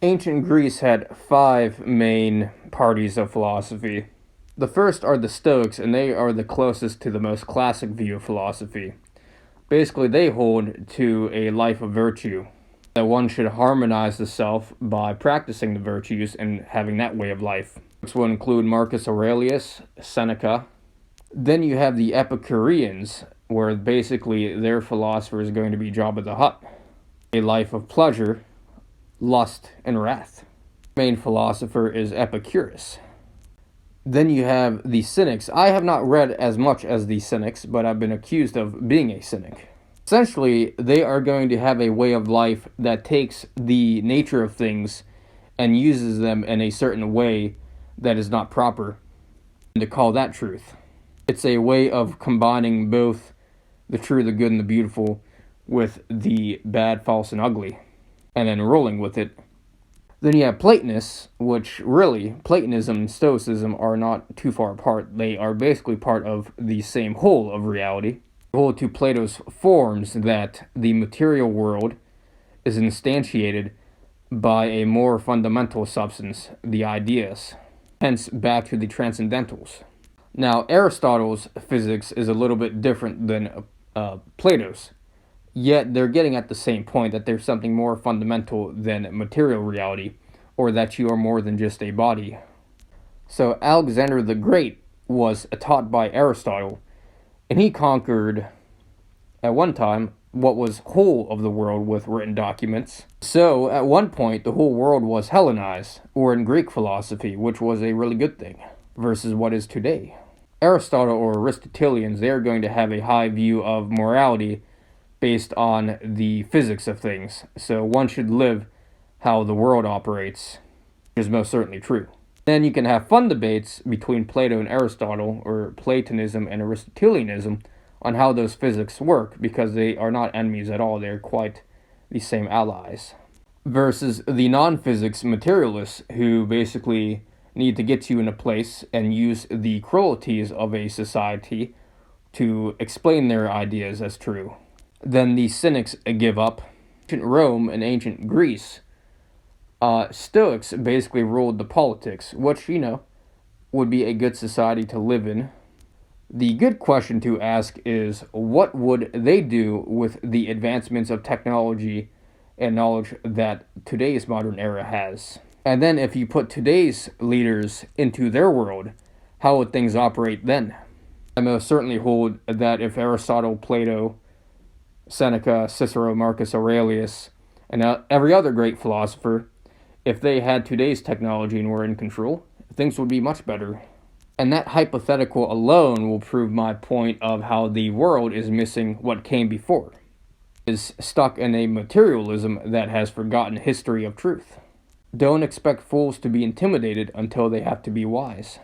Ancient Greece had five main parties of philosophy. The first are the Stoics, and they are the closest to the most classic view of philosophy. Basically, they hold to a life of virtue, that one should harmonize the self by practicing the virtues and having that way of life. This will include Marcus Aurelius, Seneca. Then you have the Epicureans, where basically their philosopher is going to be Jabba the Hutt. A life of pleasure, lust, and wrath. The main philosopher is Epicurus. Then you have the Cynics. I have not read as much as the Cynics, but I've been accused of being a cynic. Essentially, they are going to have a way of life that takes the nature of things and uses them in a certain way that is not proper, and to call that truth. It's a way of combining both the true, the good, and the beautiful with the bad, false, and ugly, and then rolling with it. Then you have Platonists, which really, Platonism and Stoicism are not too far apart. They are basically part of the same whole of reality. They hold to Plato's forms that the material world is instantiated by a more fundamental substance, the ideas. Hence, back to the transcendentals. Now, Aristotle's physics is a little bit different than Plato's. Yet they're getting at the same point, that there's something more fundamental than material reality, or that you are more than just a body. So Alexander the Great was taught by Aristotle, and he conquered, at one time, what was whole of the world with written documents. So at one point, the whole world was Hellenized, or in Greek philosophy, which was a really good thing, versus what is today. Aristotle or Aristotelians, they are going to have a high view of morality based on the physics of things. So one should live how the world operates, which is most certainly true. Then you can have fun debates between Plato and Aristotle, or Platonism and Aristotelianism, on how those physics work, because they are not enemies at all. They're quite the same allies. Versus the non-physics materialists, who basically need to get you in a place and use the cruelties of a society to explain their ideas as true. Then the Cynics give up. Ancient Rome and ancient Greece, Stoics basically ruled the politics, which, would be a good society to live in. The good question to ask is, what would they do with the advancements of technology and knowledge that today's modern era has? And then if you put today's leaders into their world, how would things operate then? I most certainly hold that if Aristotle, Plato, Seneca, Cicero, Marcus Aurelius, and every other great philosopher, if they had today's technology and were in control, things would be much better. And that hypothetical alone will prove my point of how the world is missing what came before. It is stuck in a materialism that has forgotten history of truth. Don't expect fools to be intimidated until they have to be wise.